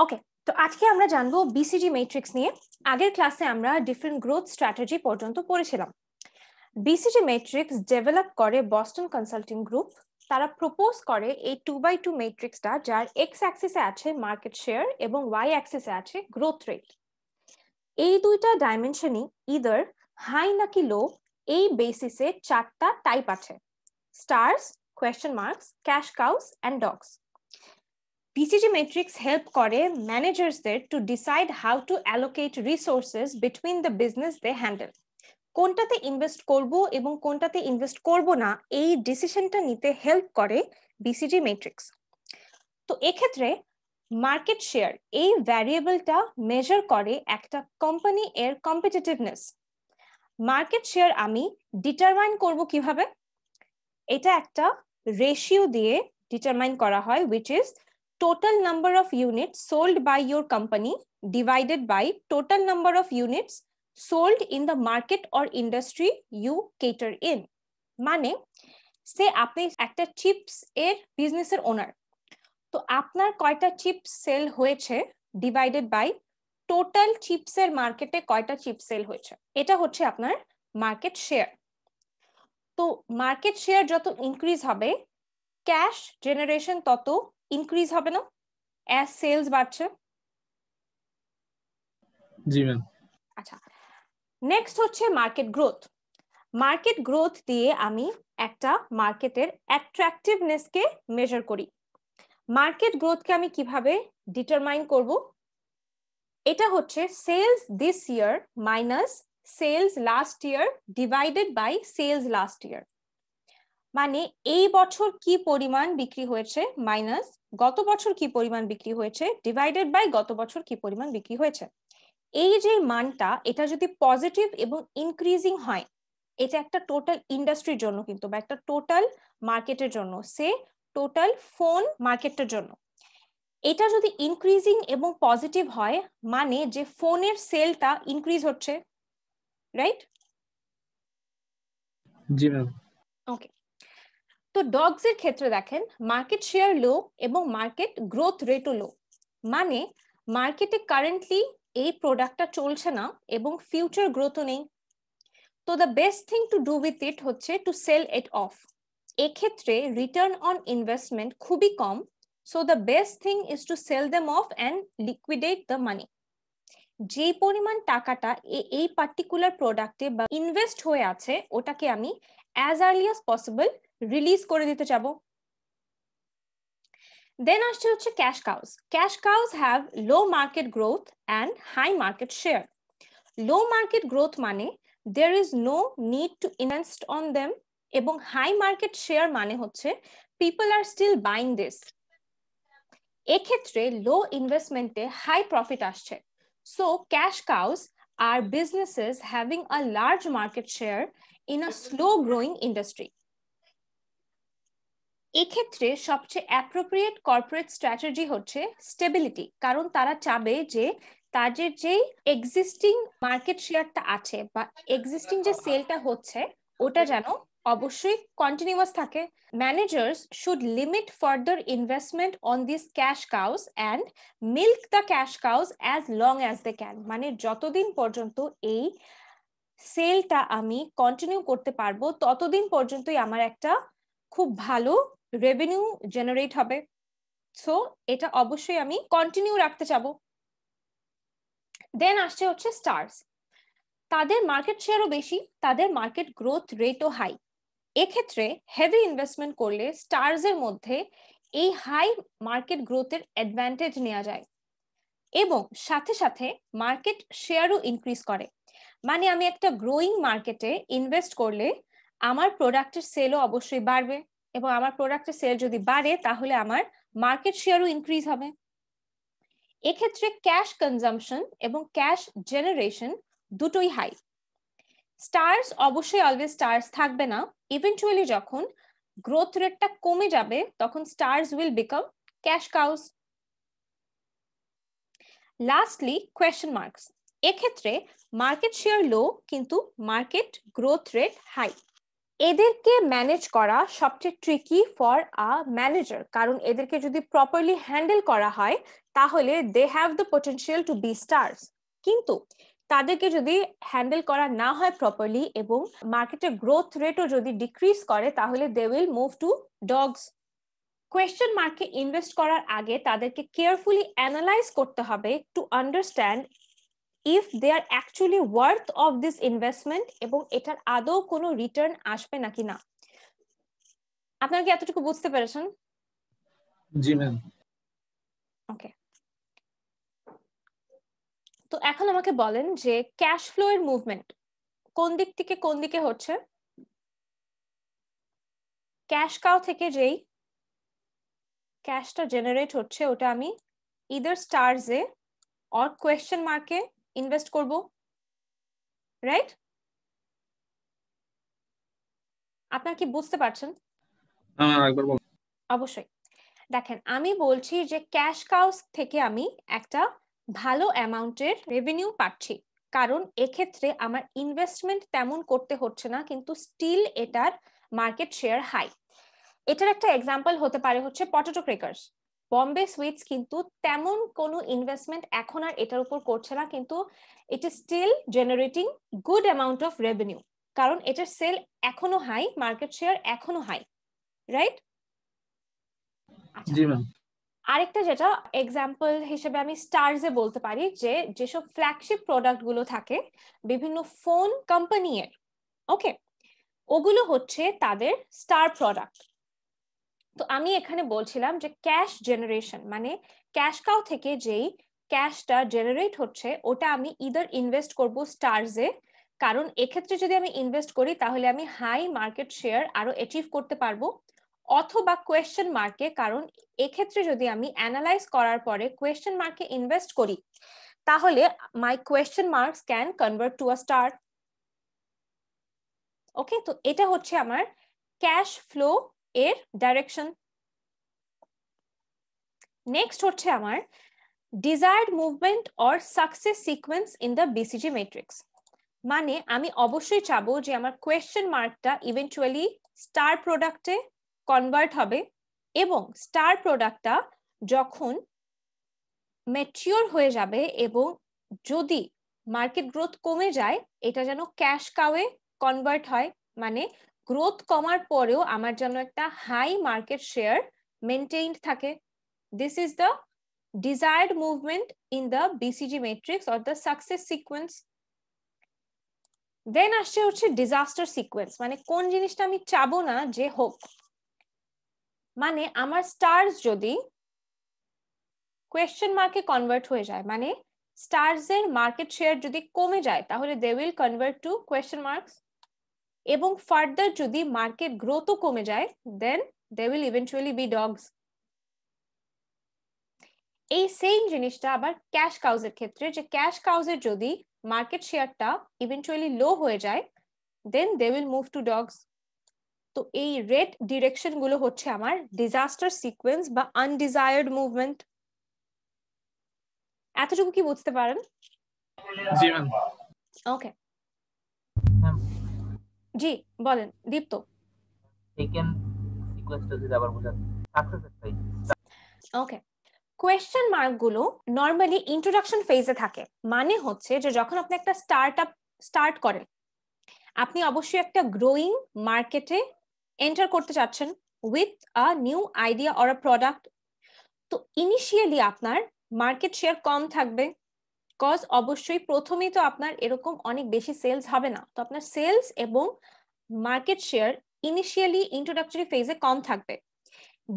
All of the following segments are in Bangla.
ওকে, তো আজকে আমরা জানবো বিসিজি ম্যাট্রিক্স নিয়ে। আগের ক্লাসে আমরা ডিফারেন্ট গ্রোথ স্ট্র্যাটেজি পর্যন্ত পড়েছিলাম। বিসিজি ম্যাট্রিক্স ডেভেলপ করে বস্টন কনসাল্টিং গ্রুপ। তারা প্রপোজ করে এই 2x2 ম্যাট্রিক্সটা, যার এক্স অ্যাক্সিসে আছে মার্কেট শেয়ার এবং ওয়াই অ্যাক্সিসে আছে গ্রোথ রেট। এই দুইটা ডাইমেনশনই ইদার হাই নাকি লো, এই বেসিসে চারটা টাইপ আছে: stars, question marks, cash cows and dogs. BCG matrix help করে ম্যানেজার্সদের to decide how to allocate resources between the business they handle. কোনটাতে ইনভেস্ট করব এবং কোনটাতে ইনভেস্ট করব না, এই ডিসিশনটা নিতে হেল্প করে BCG matrix। তো এক্ষেত্রে মার্কেট শেয়ার এই ভ্যারিয়েবলটা মেজার করে একটা কোম্পানি এর কম্পিটিটিভনেস। মার্কেট শেয়ার আমি ডিটারমাইন করব কিভাবে? এটা একটা রেশিও দিয়ে ডিটারমাইন করা হয়, which is total number of units sold by your company divided by total number of units sold in the market or industry you cater in। মানে সে আপনি একটা চিপস এর বিজনেসের ওনার, তো আপনার কয়টা চিপস সেল হয়েছে ডিভাইডেড বাই টোটাল চিপসের মার্কেটে কয়টা চিপস সেল হয়েছে, এটা হচ্ছে আপনার মার্কেট শেয়ার। তো মার্কেট শেয়ার যত ইনক্রিজ হবে, ক্যাশ জেনারেশন তত ইনক্রিজ হবে না অ্যাজ সেলস বাড়ছে? জি ম্যাম। আচ্ছা, নেক্সট হচ্ছে মার্কেট গ্রোথ। মার্কেট গ্রোথ দিয়ে আমি একটা মার্কেটের অ্যাট্রাকটিভনেসকে মেজার করি। মার্কেট গ্রোথকে আমি কিভাবে ডিটারমাইন করব? এটা হচ্ছে sales this year minus sales last year divided by sales last year. মানে এই বছর কি পরিমাণ বিক্রি হয়েছে মাইনাস গত বছর কি পরিমাণ বিক্রি হয়েছে ডিভাইডেড বাই গত বছর কি পরিমাণ বিক্রি হয়েছে। এই যে মানটা, এটা যদি পজিটিভ এবং ইনক্রিজিং হয়, এটা একটা টোটাল ইন্ডাস্ট্রির জন্য কিন্তু, বা একটা টোটাল মার্কেটের জন্য, সে টোটাল ফোন মার্কেটের জন্য, এটা যদি ইনক্রিজিং এবং পজিটিভ হয়, মানে যে ফোনের সেলটা ইনক্রিজ হচ্ছে, রাইট? জি ম্যাম। ওকে, তো ডগস এর ক্ষেত্রে দেখেন মার্কেট শেয়ার লো এবং মার্কেট গ্রোথ রেটও লো। মানে মার্কেটে কারেন্টলি এই প্রোডাক্টটা চলছে না এবং ফিউচার গ্রোথও নেই। তো the best thing to do with it হচ্ছে টু সেল ইট অফ। এক্ষেত্রে রিটার্ন অন ইনভেস্টমেন্ট খুবই কম, so the best thing is to sell them off and liquidate the money. যে পরিমাণ টাকাটা এই পার্টিকুলার প্রোডাক্টে বা ইনভেস্ট হয়ে আছে, ওটাকে আমি as early as possible release করে দিতে চাবো। দেন আসছে হচ্ছে cash cows. Cash cows have low market growth and high market share. Low market growth মানে there is no need to invest on them, এবং হাই মার্কেট শেয়ার মানে হচ্ছে people are still buying this। এক্ষেত্রে লো ইনভেস্টমেন্টে হাই প্রফিট আসছে। So cash cows R businesses having a large market share in a slow growing industry। এক্ষেত্রে সবচেয়ে অ্যাপ্রোপ্রিয়েট কর্পোরেট স্ট্র্যাটেজি হচ্ছে স্টেবিলিটি, কারণ তারা চাবে যে তাদের যে এক্সিস্টিং মার্কেট শেয়ারটা আছে বা এক্সিস্টিং যে সেলটা হচ্ছে, ওটা যেন অবশ্যই কন্টিনিউয়াস থাকে। Managers should limit further investment on this cash cows and milk the cash cows as long as they can. মানে যতদিন পর্যন্ত এই সেলটা আমি কন্টিনিউ করতে পারবো, ততদিন পর্যন্তই আমার একটা খুব ভালো রেভিনিউ জেনারেট হবে। সো এটা অবশ্যই আমি কন্টিনিউ রাখতে চাবো। দেন আসছে হচ্ছে স্টার্স। তাদের মার্কেট শেয়ারও বেশি, তাদের মার্কেট গ্রোথ রেটও হাই। এক্ষেত্রে হেভি ইনভেস্টমেন্ট করলে স্টার্স এর মধ্যে এই হাই মার্কেট গ্রোথের অ্যাডভান্টেজ নেওয়া যায় এবং সাথে সাথে মার্কেট শেয়ারও ইনক্রিজ করে। মানে আমি একটা গ্রোয়িং মার্কেটে ইনভেস্ট করলে আমার প্রোডাক্টের সেলও অবশ্যই বাড়বে, এবং আমার প্রোডাক্টের সেল যদি বাড়ে তাহলে আমার মার্কেট শেয়ারও ইনক্রিজ হবে। এক্ষেত্রে ক্যাশ কনজাম্পশন এবং ক্যাশ জেনারেশন দুটোই হাই। স্টার্স অবশ্যই অলওয়েজ স্টার্স থাকবে না, ইভেন্চুয়ালি যখন গ্রোথ রেটটা কমে যাবে তখন stars will become cash cows. Lastly question marks. এক্ষেত্রে মার্কেট শেয়ার লো কিন্তু মার্কেট গ্রোথ রেট হাই। এদেরকে ম্যানেজ করা সবচেয়ে ট্রিকি ফর আ ম্যানেজার, কারণ এদেরকে যদি প্রপারলি হ্যান্ডেল করা হয় তাহলে they have the potential to be stars, কিন্তু তাদেরকে যদি হ্যান্ডেল করা না হয় প্রপারলি এবং মার্কেটের গ্রোথ রেটও যদি ডিক্রিজ করে তাহলে they will move to dogs. Question মার্কে ইনভেস্ট করার আগে তাদেরকে কেয়ারফুলি অ্যানালাইজ করতে হবে to understand if they are actually worth of this investment এবং এটার আদৌ কোনো রিটার্ন আসবে নাকি না। আপনারা কি এতটুকু বুঝতে পেরেছেন? জি ম্যাম। ওকে, তো এখন আমাকে বলেন যে ক্যাশ ফ্লো এর মুভমেন্ট কোন দিক থেকে কোন দিকে হচ্ছে? ক্যাশ কাউ থেকে যেই ক্যাশটা জেনারেট হচ্ছে ওটা আমি ইদার স্টারসে অর কোয়েশ্চেন মার্কে ইনভেস্ট করব, রাইট? আপনারা কি বুঝতে পারছেন? একবার বল। অবশ্যই। দেখেন, আমি বলছি যে ক্যাশ কাউস থেকে আমি একটা ভালো অ্যামাউন্টের রেভিনিউ পাচ্ছি, কারণ এক্ষেত্রে আমার ইনভেস্টমেন্ট তেমন করতে হচ্ছে না, কিন্তু স্টিল এটার মার্কেট শেয়ার হাই। এটার একটা এক্সাম্পল হতে পারে হচ্ছে পটেটো ক্রেকার্স। বম্বে সুইটস কিন্তু তেমন কোনো ইনভেস্টমেন্ট এখন আর এটার উপর করছে না, কিন্তু it is still generating good amount of revenue, কারণ এটার সেল এখনো হাই, মার্কেট শেয়ার এখনো হাই, রাইট? জি ম্যাম। আরেকটা যেটা এক্সাম্পল হিসেবে আমি স্টারসে বলতে পারি যে যেসব ফ্ল্যাগশিপ প্রোডাক্ট গুলো থাকে বিভিন্ন ফোন কোম্পানি এর, ওকে, ওগুলো হচ্ছে তাদের স্টার প্রোডাক্ট। তো আমি এখানে বলছিলাম যে ক্যাশ জেনারেশন মানে ক্যাশ কাউ থেকে যেই ক্যাশটা জেনারেট হচ্ছে ওটা আমি ইদার ইনভেস্ট করব স্টারসে, কারণ এক্ষেত্রে যদি আমি ইনভেস্ট করি তাহলে আমি হাই মার্কেট শেয়ার আরো অ্যাচিভ করতে পারবো, অথবা কোয়েশ্চেন মার্কে, কারণ এক্ষেত্রে যদি আমি অ্যানালাইজ করার পরে কোয়েশ্চেন মার্কে ইনভেস্ট করি তাহলে my question marks can convert to a star. Okay, তো এটা হচ্ছে আমার ক্যাশ ফ্লো এর ডাইরেকশন। নেক্সট হচ্ছে আমার desired movement or success sequence in the BCG matrix. মানে আমি অবশ্যই চাবো যে আমার কোয়েশ্চেন মার্কটা ইভেন্চুয়ালি স্টার প্রোডাক্টে কনভার্ট হবে এবং স্টার প্রোডাক্টটা যখন ম্যাচিওর হয়ে যাবে এবং যদি মার্কেট গ্রোথ কমে যায় এটা যেন ক্যাশ কাউয়ে কনভার্ট হয়, মানে গ্রোথ কমার পরেও আমার যেন একটা হাই মার্কেট শেয়ার মেনটেইনড থাকে। This is the desired movement in the BCG matrix or the success sequence. দেন আসছে হচ্ছে ডিজাস্টার সিকোয়েন্স, মানে কোন জিনিসটা আমি চাবো না যে হোক। মানে আমার স্টার্স যদি কোয়েশ্চেন মার্কে কনভার্ট হয়ে যায়, মানে স্টার্স এর মার্কেট শেয়ার যদি কমে যায় তাহলে they will convert to question marks, এবং ফার্দার যদি মার্কেট গ্রোথও কমে যায় then they will eventually be dogs. এই সেম জিনিসটা আবার ক্যাশ কাউজের ক্ষেত্রে, যে ক্যাশ কাউজের যদি মার্কেট শেয়ারটা ইভেন্চুয়ালি লো হয়ে যায় then they will move to dogs. তো এই রেড ডিরেকশন গুলো হচ্ছে আমার ডিজাস্টার সিকোয়েন্স বা আনডিজায়ার্ড মুভমেন্ট। এতটুকু কি বুঝতে পারেন? জি ম্যাম। ওকে, জি বলেন দীপ্ত। সেকেন্ড সিকোয়েন্সটা যদি আবার বোঝান সাকসেস পাই। ওকে, কোয়েশ্চেন মার্ক গুলো নরমালি ইন্ট্রোডাকশন ফেজে থাকে, মানে হচ্ছে যে যখন আপনি একটা স্টার্টআপ স্টার্ট করেন আপনি অবশ্যই একটা গ্রোয়িং মার্কেটে এন্টার করতে চাচ্ছেন with a new idea or a product. তো ইনিশিয়ালি আপনার মার্কেট শেয়ার কম থাকবে, কজ অবশ্যই প্রথমেই তো আপনার এরকম অনেক বেশি সেলস হবে না, তো আপনার সেলস এবং মার্কেট শেয়ার ইনিশিয়ালি ইন্ট্রোডাক্টরি ফেজে কম থাকবে।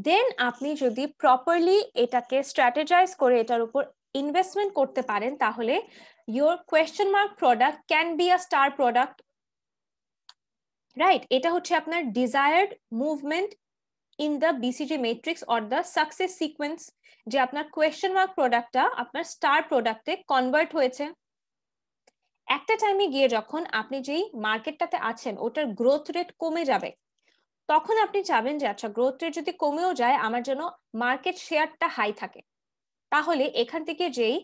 দেন আপনি যদি প্রপারলি এটাকে স্ট্র্যাটেজাইজ করে এটার উপর ইনভেস্টমেন্ট করতে পারেন তাহলে your question mark product can be a star product, right? এটা হচ্ছে আপনার desired movement in the BCG matrix or the success sequence, যে আপনার কোয়েশ্চেন মার্ক প্রোডাক্টটা আপনার স্টার প্রোডাক্টে কনভার্ট হয়েছে। একটা টাইমে গিয়ে যখন আপনি যেই মার্কেটটাতে আছেন ওটার গ্রোথ রেট কমে যাবে তখন আপনি চাবেন যে আচ্ছা গ্রোথ রেট যদি কমেও যায় আমার যেন মার্কেট শেয়ারটা হাই থাকে, তাহলে এখান থেকে যেই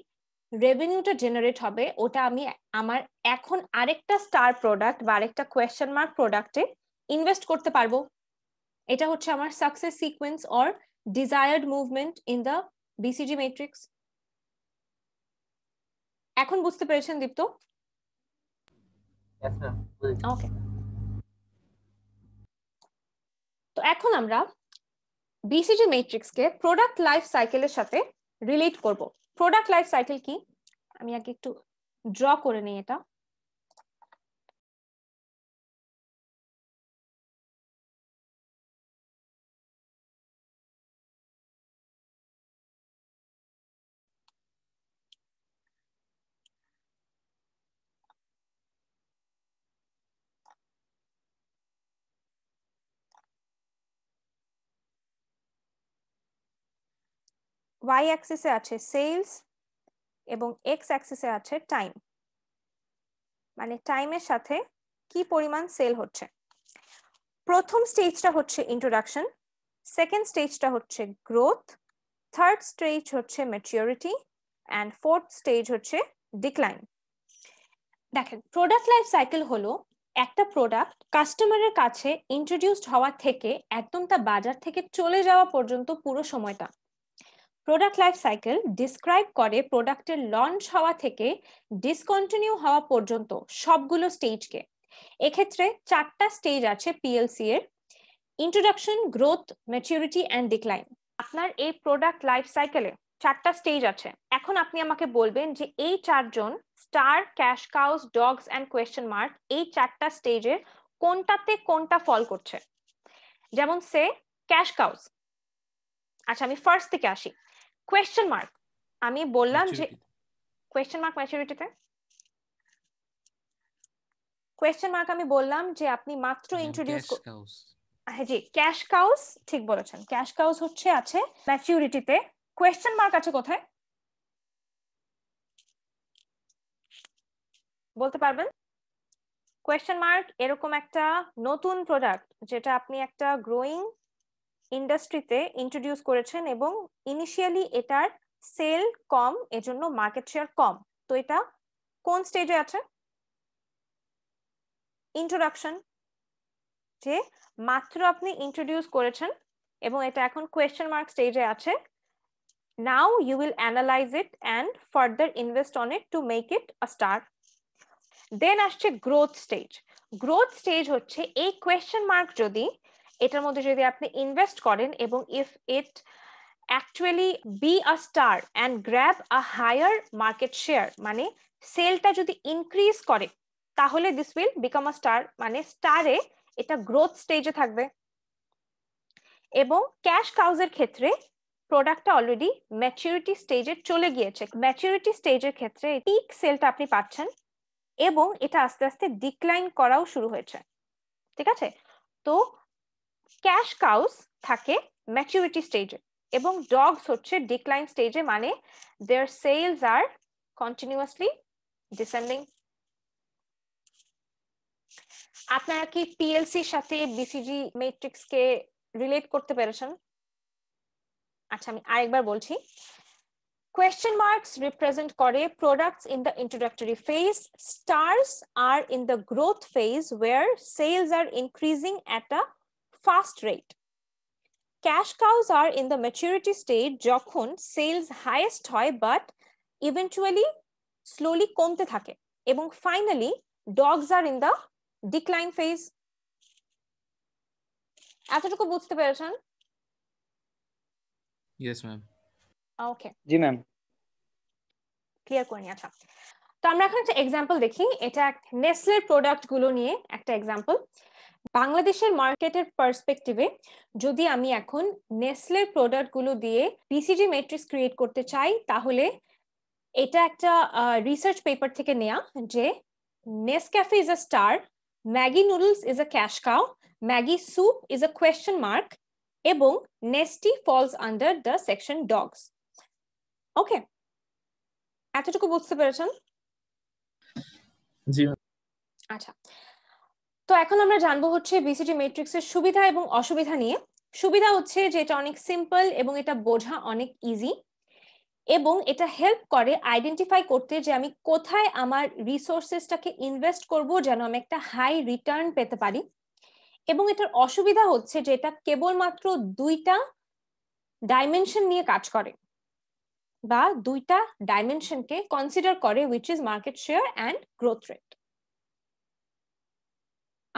রেভিনিউটা জেনারেট হবে ওটা আমি আমার এখন আরেকটা স্টার প্রোডাক্ট বা আরেকটা কোয়েশ্চেন মার্ক প্রোডাক্টে ইনভেস্ট করতে পারবো। এটা হচ্ছে আমার success sequence or desired movement in the BCG matrix. এখন বুঝতে পেরেছেন দীপ্ত? Yes, ma'am. বুঝেছি। ওকে, তো এখন আমরা বিসিজি ম্যাট্রিক্সকে প্রোডাক্ট লাইফ সাইকেলের সাথে রিলেট করব। প্রোডাক্ট লাইফ সাইকেল কি, আমি আগে একটু ড্র করে নিই এটা। ওয়াই অ্যাক্সিসে আছে সেলস এবং এক্স অ্যাক্সিসে আছে টাইম, মানে টাইমের সাথে কি পরিমাণ সেল হচ্ছে। প্রথম স্টেজটা হচ্ছে ইন্ট্রোডাকশন, সেকেন্ড স্টেজটা হচ্ছে গ্রোথ, থার্ড স্টেজ হচ্ছে ম্যাচিউরিটি অ্যান্ড ফোর্থ স্টেজ হচ্ছে ডিক্লাইন। দেখেন, প্রোডাক্ট লাইফ সাইকেল হলো একটা প্রোডাক্ট কাস্টমারের কাছে ইন্ট্রোডিউসড হওয়া থেকে একদম তা বাজার থেকে চলে যাওয়া পর্যন্ত পুরো সময়টা। প্রোডাক্ট লাইফ সাইকেল ডিসক্রাইব করে প্রোডাক্টের লঞ্চ হওয়া থেকে ডিসকন্টিনিউ হওয়া পর্যন্ত সবগুলো স্টেজকে। এক্ষেত্রে 4টা স্টেজ আছে পিএলসি এর: introduction, growth, maturity and decline. আপনার এই প্রোডাক্ট লাইফ সাইকেলে 4টা স্টেজ আছে। এখন আপনি আমাকে বলবেন যে এই 4জন star, cash cows, dogs and question mark এই 4টা স্টেজের কোনটাতে কোনটা ফল করছে। যেমন সে ক্যাশ কাউস। আচ্ছা, আমি ফার্স্ট থেকে আসি। কোয়েশ্চেন মার্ক, আমি বললাম যে কোয়েশ্চেন মার্ক ম্যাচুরিটিতে, কোয়েশ্চেন মার্ক আমি বললাম যে আপনি মাত্র ইন্ট্রোডিউস, হ্যাঁ জি, ক্যাশ কাউস ঠিক বলেছেন, ক্যাশ কাউস হচ্ছে আছে ম্যাচুরিটিতে। কোয়েশ্চেন মার্ক আছে কোথায় বলতে পারবেন? কোয়েশ্চেন মার্ক এরকম একটা নতুন প্রোডাক্ট যেটা আপনি একটা গ্রোয়িং ইন্ডাস্ট্রিতে ইন্ট্রোডিউস করেছেন এবং ইনিশিয়ালি এটার সেল কম, এজন্য মার্কেট শেয়ার কম। তো এটা কোন স্টেজে আছে? ইন্ট্রোডাকশন, যে মাত্র আপনি ইন্ট্রোডিউস করেছেন এবং এটা এখন কোয়েশ্চেন মার্ক স্টেজে আছে। Now you will analyze it and further invest on it to make it a star. Then আসছে গ্রোথ স্টেজ। গ্রোথ স্টেজ হচ্ছে এই কোয়েশ্চেন মার্ক যদি এটার মধ্যে যদি আপনি ইনভেস্ট করেন এবং if it actually be a star and grab a higher market share, মানে সেলটা যদি ইনক্রিজ করে তাহলে this will become a star, মানে স্টারে এটা গ্রোথ স্টেজে থাকবে। এবং ক্যাশ কাউজের ক্ষেত্রে প্রোডাক্টটা অলরেডি ম্যাচুরিটি স্টেজে চলে গিয়েছে। ম্যাচুরিটি স্টেজের ক্ষেত্রে পিক সেলটা আপনি পাচ্ছেন এবং এটা আস্তে আস্তে ডিক্লাইন করাও শুরু হয়েছে। ঠিক আছে, তো ক্যাশ কাউস থাকে ম্যাচুরিটি স্টেজে এবং ডগস হচ্ছে ডিক্লাইন স্টেজে, মানে দেয়ার সেলস আর কন্টিনিউয়াসলি ডিসেন্ডিং। আপনারা কি পিএলসির সাথে বিসিজি ম্যাট্রিক্স কে রিলেট করতে পেরেছেন? আচ্ছা, আমি আরেকবার বলছি। Question marks represent করে products in the introductory phase. Stars are in the growth phase where sales are increasing at a fast rate. Cash cows are in the maturity stage যখন sales highest হয় but eventually slowly কমতে থাকে। এবং finally dogs are in the decline phase. এতটুকু বুঝতে পেরেছেন? Yes, ma'am. Okay. জি ম্যাম। ক্লিয়ার করে নিয়ে আসা। তো আমরা এখন একটা এক্সাম্পল দেখি। এটা নেসলের প্রোডাক্ট গুলো নিয়ে একটা এক্সাম্পল। বাংলাদেশের মার্কেটের পার্সপেক্টিভে যদি আমি এখন নেসলের প্রোডাক্ট গুলো দিয়ে বিসিজি ম্যাট্রিক্স ক্রিয়েট করতে চাই, তাহলে এটা একটা রিসার্চ পেপার থেকে নেয়া যে Nescafe is a star, Maggi noodles is a cash cow, Maggi soup is a question mark এবং Nestea falls under the section dogs. Okay, এতটুকু বুঝতে পেরেছেন? জি। আচ্ছা, তো এখন আমরা জানবো হচ্ছে বিসিজি ম্যাট্রিক্সের সুবিধা এবং অসুবিধা নিয়ে। সুবিধা হচ্ছে যে এটা অনেক সিম্পল এবং এটা বোঝা অনেক ইজি এবং এটা হেল্প করে আইডেন্টিফাই করতে যে আমি কোথায় আমার রিসোর্সেসটাকে ইনভেস্ট করব যেন আমি একটা হাই রিটার্ন পেতে পারি। এবং এটার অসুবিধা হচ্ছে যে এটা কেবলমাত্র দুইটা ডাইমেনশন নিয়ে কাজ করে বা দুইটা ডাইমেনশনকে কনসিডার করে, which is market share and growth rate.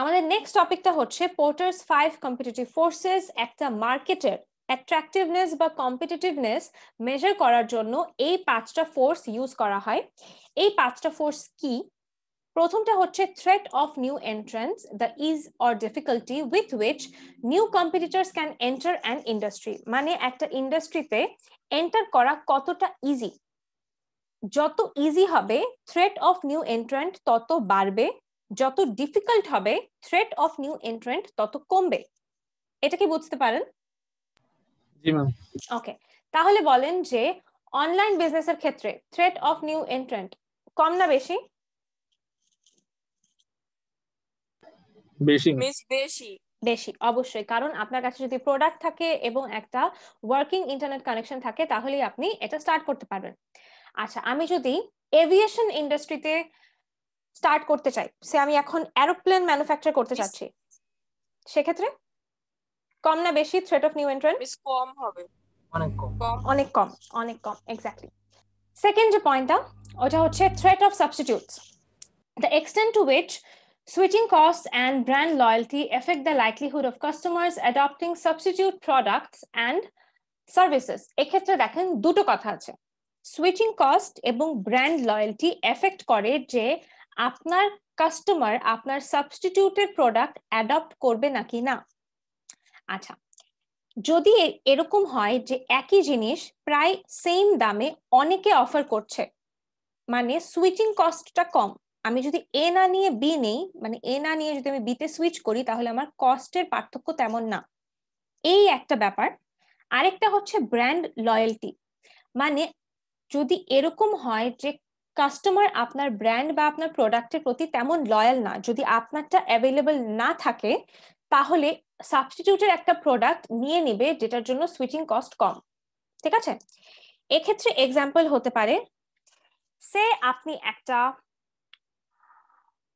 আমাদের নেক্সট টপিকটা হচ্ছে পোর্টারস 5 কম্পিটিটিভ ফোর্সেস। একটা মার্কেটের অ্যাট্রাকটিভনেস বা কম্পিটিটিভনেস মেজার করার জন্য এই 5টা ফোর্স ইউজ করা হয়। এই 5টা ফোর্স কি? প্রথমটা হচ্ছে threat of new entrance, the is or difficulty with which new competitors can enter an industry. মানে একটা ইন্ডাস্ট্রিতে এন্টার করা কতটা ইজি। যত ইজি হবে থ্রেট অফ নিউ এন্ট্রান্ট তত বাড়বে, যত ডিফিকাল্ট হবে থ্রেট অফ নিউ এন্ট্রান্ট তত কমবে। এটা কি বুঝতে পারেন? জি ম্যাম। ওকে, তাহলে বলেন যে অনলাইন বিজনেসের ক্ষেত্রে থ্রেট অফ নিউ এন্ট্রান্ট কম না বেশি? বেশি। বেশি বেশি, অবশ্যই। কারণ আপনার কাছে যদি প্রোডাক্ট থাকে এবং একটা ওয়ার্কিং ইন্টারনেট কানেকশন থাকে তাহলেই আপনি এটা স্টার্ট করতে পারবেন। আচ্ছা, আমি যদি এভিয়েশন ইন্ডাস্ট্রিতে স্টার্ট করতে চাই, সে আমি এখন এরোপ্লেন ম্যানুফ্যাকচার করতে চাচ্ছি, সেক্ষেত্রে কম না বেশি থ্রেট অফ নিউ এন্ট্রান্ট? কম হবে, অনেক কম। অনেক কম, অনেক কম, এক্স্যাক্টলি। সেকেন্ড যে পয়েন্টটা ওটা হচ্ছে threat of substitutes, the extent to which switching costs and brand loyalty affect the likelihood of customers adopting substitute products and services. এক্ষেত্রে দেখেন দুটো কথা আছে, সুইচিং কস্ট এবং ব্র্যান্ড লয়্যালটি এফেক্ট করে যে আপনার কাস্টমার আপনার সাবস্টিটিউটেড প্রোডাক্ট অ্যাডপ্ট করবে নাকি না। আচ্ছা, যদি এরকম হয় যে একই জিনিস প্রায় সেম দামে অনেকে অফার করছে, মানে সুইচিং কস্টটা কম, আমি যদি এ না নিয়ে বি নেই, মানে এ না নিয়ে যদি আমি বিতে সুইচ করি তাহলে আমার কস্টের পার্থক্য তেমন না, এই একটা ব্যাপার। আরেকটা হচ্ছে ব্র্যান্ড লয়্যালটি, মানে যদি এরকম হয় যে কাস্টমার আপনার ব্র্যান্ড বা আপনার প্রোডাক্টের প্রতি তেমন লয়াল না, যদি আপনারটা অ্যাভেলেবল না থাকে তাহলে সাবস্টিটিউটের একটা প্রোডাক্ট নিয়ে নিবে যেটার জন্য সুইচিং কস্ট কম। ঠিক আছে, এক্ষেত্রে এক্সাম্পল হতে পারে, সে আপনি একটা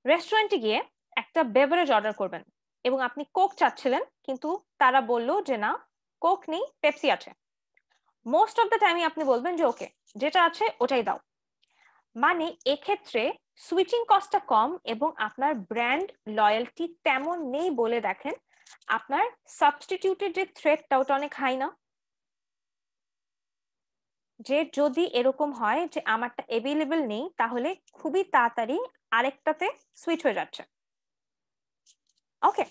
রেস্টুরেন্টে গিয়ে একটা বেভারেজ অর্ডার করবেন এবং আপনি কোক চাচ্ছিলেন, কিন্তু তারা বললো যে না, কোক নেই, পেপসি আছে। মোস্ট অফ দ্য টাইমই আপনি বলবেন যে ওকে, যেটা আছে ওটাই দাও। মানে এক্ষেত্রে সুইচিং কস্টটা কম এবং আপনার ব্র্যান্ড লয়্যালটি তেমন নেই বলে দেখেন আপনার সাবস্টিটিউটের যে থ্রেটটা ওটা অনেক হাই না? যে যদি এরকম হয় যে আমারটা অ্যাভেলেবল নেই তাহলে খুবই তাড়াতাড়ি আরেকটাতে সুইচ হয়ে যাচ্ছে। ওকে,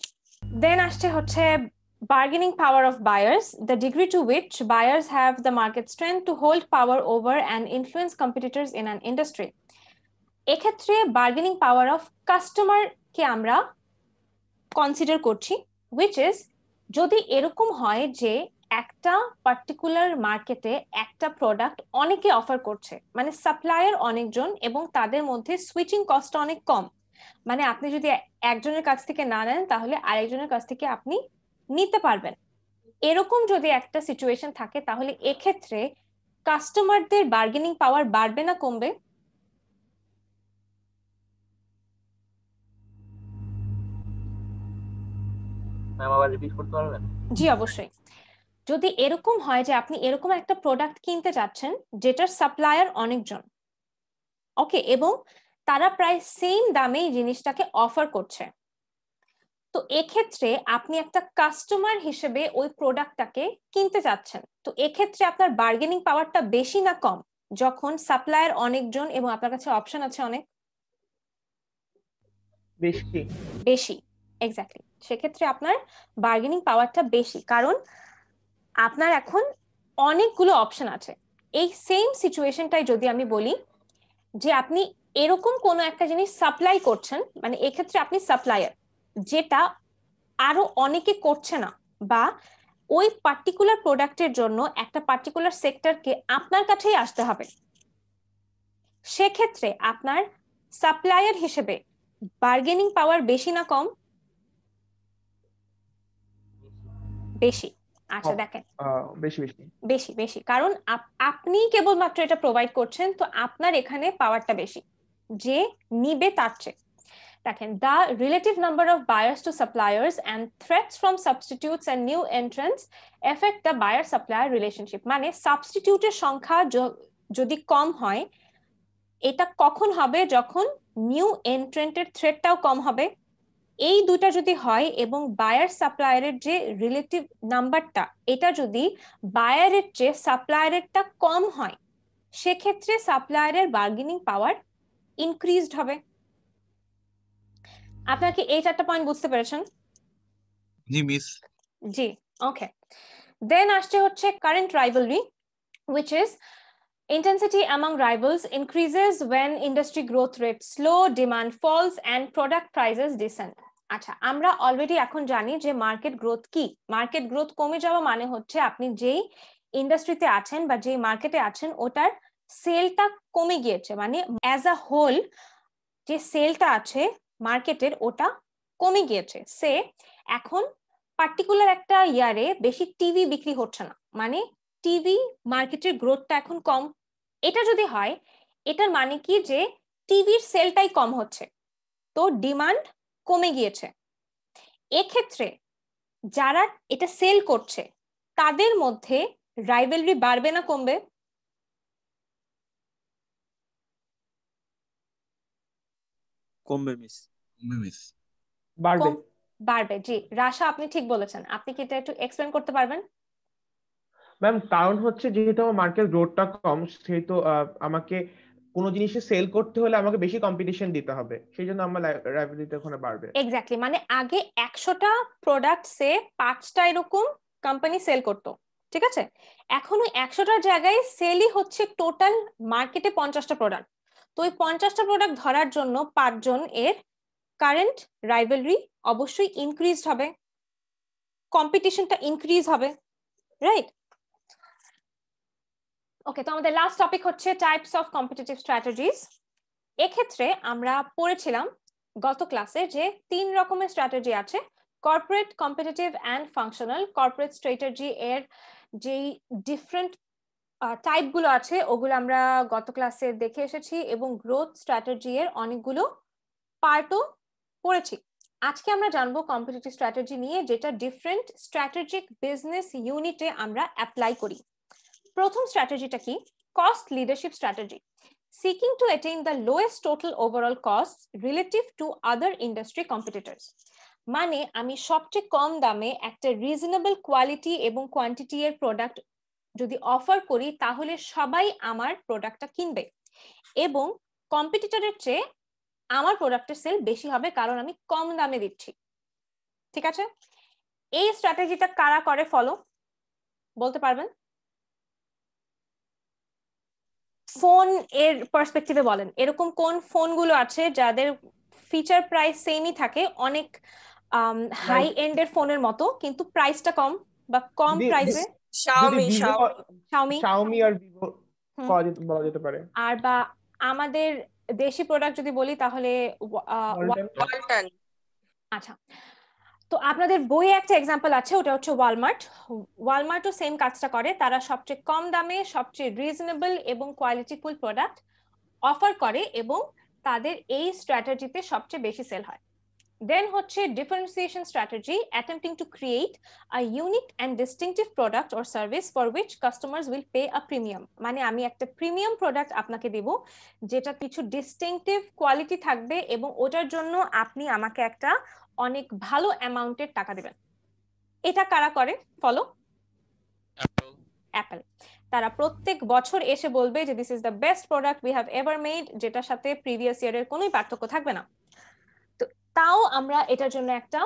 দেন আসছে হচ্ছে bargaining power of buyers, the degree to which buyers have the market strength to hold power over and influence competitors in an industry. এক্ষেত্রে বার্গেনিং পাওয়ার অফ কাস্টমার কে আমরা কনসিডার করছি, which is যদি এরকম হয় যে একটা পার্টিকুলার মার্কেটে একটা প্রোডাক্ট অনেকে অফার করছে, মানে সাপ্লায়ার অনেকজন এবং তাদের মধ্যে সুইচিং কস্ট অনেক কম, মানে আপনি যদি একজনের কাছ থেকে না নেন তাহলে আরেকজনের কাছ থেকে আপনি নিতে পারবেন। এরকম যদি একটা সিচুয়েশন থাকে তাহলে এক্ষেত্রে কাস্টমারদের বার্গেনিং পাওয়ার বাড়বে না কমবে? ম্যাম আবার রিপিট করতে পারবেন? জি অবশ্যই। যদি এরকম হয় যে আপনি এরকম একটা প্রোডাক্ট কিনতে যাচ্ছেন যেটার সাপ্লায়ার অনেকজন, ওকে, এবং তারা প্রায় সেম দামে জিনিসটাকে অফার করছে, তো এক্ষেত্রে আপনি একটা কাস্টমার হিসেবে ওই প্রোডাক্টটাকে কিনতে যাচ্ছেন, তো এক্ষেত্রে আপনার বার্গেনিং পাওয়ারটা বেশি না কম যখন সাপ্লায়ার অনেকজন এবং আপনার কাছে অপশন আছে অনেক? বেশি। বেশি, এক্স্যাক্টলি। সেক্ষেত্রে আপনার বার্গেনিং পাওয়ারটা বেশি, কারণ আপনার এখন অনেকগুলো অপশন আছে। এই সেম সিচুয়েশনটাই যদি আমি বলি যে আপনি এরকম কোনো একটা জিনিস সাপ্লাই করছেন, মানে এক্ষেত্রে আপনি সাপ্লায়ার, যেটা আরো অনেকে করছে না, বা ওই পার্টিকুলার প্রোডাক্টের জন্য একটা পার্টিকুলার সেক্টরকে আপনার কাছেই আসতে হবে, সেক্ষেত্রে আপনার সাপ্লায়ার হিসেবে বার্গেনিং পাওয়ার বেশি না কম? বেশি। আচ্ছা দেখেন, বেশি বেশি বেশি বেশি, কারণ আপনি কেবলমাত্র এটা প্রোভাইড করছেন, তো আপনার এখানে পাওয়ারটা বেশি, যে নিবে তার চেয়ে। দেখেন, the relative number of buyers to suppliers and threats from substitutes and new entrants affect the buyer supplier relationship. মানে সাবস্টিটিউটের সংখ্যা যদি কম হয়, এটা কখন হবে? যখন নিউ এন্ট্রেন্টের থ্রেটটাও কম হবে। এই দুইটা যদি হয় এবং বায়ার সাপ্লায়ারের যে রিলেটিভ নাম্বারটা, এটা যদি বায়ারের চেয়ে সাপ্লায়ারেরটা কম হয়, সেক্ষেত্রে সাপ্লায়ারের বার্গেনিং পাওয়ার ইনক্রিজড হবে। আপনারা কি এই চারটা পয়েন্ট বুঝতে পেরেছেন? জি মিস। জি, ওকে। দেন আসছে হচ্ছে current rivalry, which is intensity among rivals increases when industry growth rates slow, demand falls and product prices descend. আচ্ছা, আমরা অলরেডি এখন জানি যে মার্কেট গ্রোথ কি। মার্কেট গ্রোথ কমে যাওয়া মানে হচ্ছে আপনি যেই ইন্ডাস্ট্রিতে আছেন বা যেই মার্কেটে আছেন ওটার সেলটা কমে গিয়েছে, মানে অ্যাজ আ হোল যে সেলটা আছে মার্কেটের ওটা কমে গিয়েছে। সে এখন পার্টিকুলার একটা ইয়ারে বেশি টিভি বিক্রি হচ্ছে না, মানে টিভি মার্কেটের গ্রোথটা এখন কম। এটা যদি হয়, এটার মানে কি যে টিভির সেলটাই কম হচ্ছে, তো ডিমান্ড কমে গিয়েছে। এক্ষেত্রে যারা এটা সেল করছে তাদের মধ্যে রাইভেলরি বাড়বে না কমবে? কমবে মিস। কমবে মিস। বাড়বে। বাড়বে, জি। রাশা, আপনি ঠিক বলেছেন। আপনি কি এটা একটু এক্সপ্লেন করতে পারবেন? ম্যাম, কারণ হচ্ছে যেহেতু আমার মার্কেট গ্রোথটা কম, সেহেতু আমাকে কোনো জিনিসে সেল করতে হলে আমাকে বেশি কম্পিটিশন দিতে হবে, সেই জন্য আমার লাইবিলিটি ওখানে বাড়বে। এক্স্যাক্টলি, মানে আগে 100টা প্রোডাক্ট সে 5টা এরকম কোম্পানি সেল করতো, ঠিক আছে? এখন ওই 100টার জায়গায় সেলই হচ্ছে টোটাল মার্কেটে 50টা প্রোডাক্ট। তো ওই 50টা প্রোডাক্ট ধরার জন্য 5 জন এর কারেন্ট রাইভালরি অবশ্যই ইনক্রিজ হবে, কম্পিটিশনটা ইনক্রিজ হবে, রাইট? ওকে, তো আমাদের লাস্ট টপিক হচ্ছে টাইপস অফ কম্পিটিটিভ স্ট্র্যাটেজিস। এক্ষেত্রে আমরা পড়েছিলাম গত ক্লাসে যে 3 রকমের স্ট্র্যাটেজি আছে: corporate, competitive and functional. Corporate strategy এর যেই ডিফারেন্ট টাইপ গুলো আছে ওগুলো আমরা গত ক্লাসে দেখে এসেছি, এবং গ্রোথ স্ট্র্যাটেজি এর অনেকগুলো পার্টও পড়েছি। আজকে আমরা জানবো কম্পিটিটিভ স্ট্র্যাটেজি নিয়ে, যেটা ডিফারেন্ট স্ট্র্যাটেজিক বিজনেস ইউনিটে আমরা অ্যাপ্লাই করি। প্রথম স্ট্র্যাটেজিটা কি? Cost leadership strategy, seeking to attain the lowest total overall costs relative to other industry competitors. মানে আমি সবচেয়ে কম দামে একটা রিজনেবল কোয়ালিটি এবং কোয়ান্টিটি এর প্রোডাক্ট যদি অফার করি, তাহলে সবাই আমার প্রোডাক্টটা কিনবে এবং কম্পিটিটরের চেয়ে আমার প্রোডাক্টের সেল বেশি হবে, কারণ আমি কম দামে দিচ্ছি। ঠিক আছে? এই স্ট্র্যাটেজিটা কারা করে ফলো বলতে পারবেন? ফোন এর পার্সপেক্টিভে বলেন, এরকম কোন ফোনগুলো আছে যাদের ফিচার প্রাইস সেমই থাকে, অনেক হাই এন্ডের ফোনের মতো, কিন্তু প্রাইসটা কম বা কম প্রাইসে? Xiaomi আর Vivo বলা যেতে পারে। আর বা আমাদের দেশি প্রোডাক্ট যদি বলি তাহলে ওয়ালটন। আচ্ছা, তো আপনাদের বইয়ে একটা এক্সাম্পল আছে, ওটা হচ্ছে ওয়ালমার্ট। ওয়ালমার্টও সেম কাজটা করে, তারা সবচেয়ে কম দামে সবচেয়ে রিজনেবল এবং কোয়ালিটিফুল প্রোডাক্ট অফার করে এবং তাদের এই স্ট্র্যাটেজিতে সবচেয়ে বেশি সেল হয়। দেন হচ্ছে differentiation strategy, attempting to create a unique and distinctive product or service for which customers will pay a premium. মানে আমি একটা প্রিমিয়াম প্রোডাক্ট আপনাকে দেব যেটা কিছু ডিস্টিংটিভ কোয়ালিটি থাকবে এবং ওটার জন্য আপনি আমাকে একটা অনেক ভালো অ্যামাউন্টের টাকা দিবেন। এটা কারা করে ফলো? অ্যাপল। তারা প্রত্যেক বছর এসে বলবে যে this is the best product we have ever made, যেটার সাথে প্রিভিয়াস ইয়ারের কোনোই পার্থক্য থাকবে না। তো তাও আমরা এটার জন্য একটা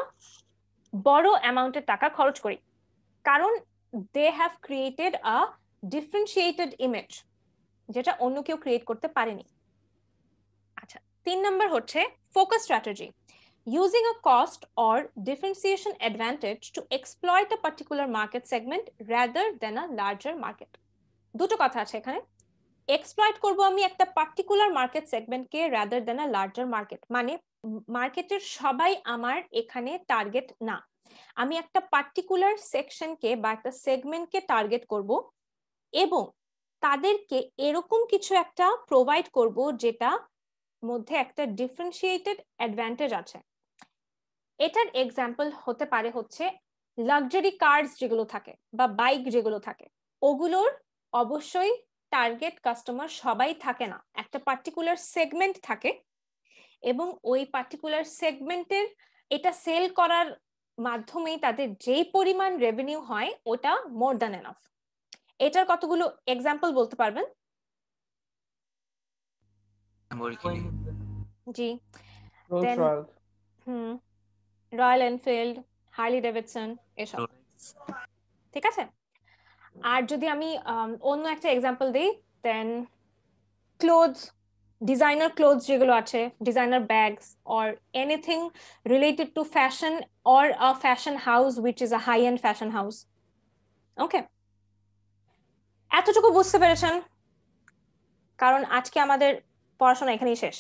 বড় অ্যামাউন্টের টাকা খরচ করি, কারণ they have created a differentiated image, যেটা অন্য কেউ ক্রিয়েট করতে পারেনি। আচ্ছা, 3 নম্বর হচ্ছে focus strategy, using a cost or differentiation advantage to exploit a particular market segment rather than a larger market. দুটো কথা আছে এখানে। এক্সপ্লয়েট করব আমি একটা পার্টিকুলার মার্কেট সেগমেন্টকে rather than a larger market, মানে মার্কেটের সবাই আমার এখানে টার্গেট না, আমি একটা পার্টিকুলার সেকশনকে বা একটা সেগমেন্টকে টার্গেট করব এবং তাদেরকে এরকম কিছু একটা প্রোভাইড করব যেটা মধ্যে একটা ডিফারেন্সিয়েটেড অ্যাডভান্টেজ আছে। এটার এক্সাম্পল হতে পারে হচ্ছে লাক্সারি কার্স যেগুলো থাকে বা বাইক যেগুলো থাকে, ওগুলোর অবশ্যই টার্গেট কাস্টমার সবাই থাকে না, একটা পার্টিকুলার সেগমেন্ট থাকে, এবং ওই পার্টিকুলার সেগমেন্টের এটা সেল করার মাধ্যমেই তাদের যেই পরিমাণ রেভিনিউ হয় ওটা মোর দ্যান এনাফ। এটার কতগুলো এক্সাম্পল বলতে পারবেন? জি, Rolls Royce, Royal Enfield, Harley Davidson, এসব। ঠিক আছে, আর যদি আমি অন্য একটা এক্সাম্পল দিই, দেন ক্লোথস, ডিজাইনার ক্লোথস যেগুলো আছে, designer bags or anything related to fashion or a fashion house which is a high end fashion house. Okay, এতটুকু বুঝতে পেরেছেন? কারণ আজকে আমাদের পড়াশোনা এখানেই শেষ।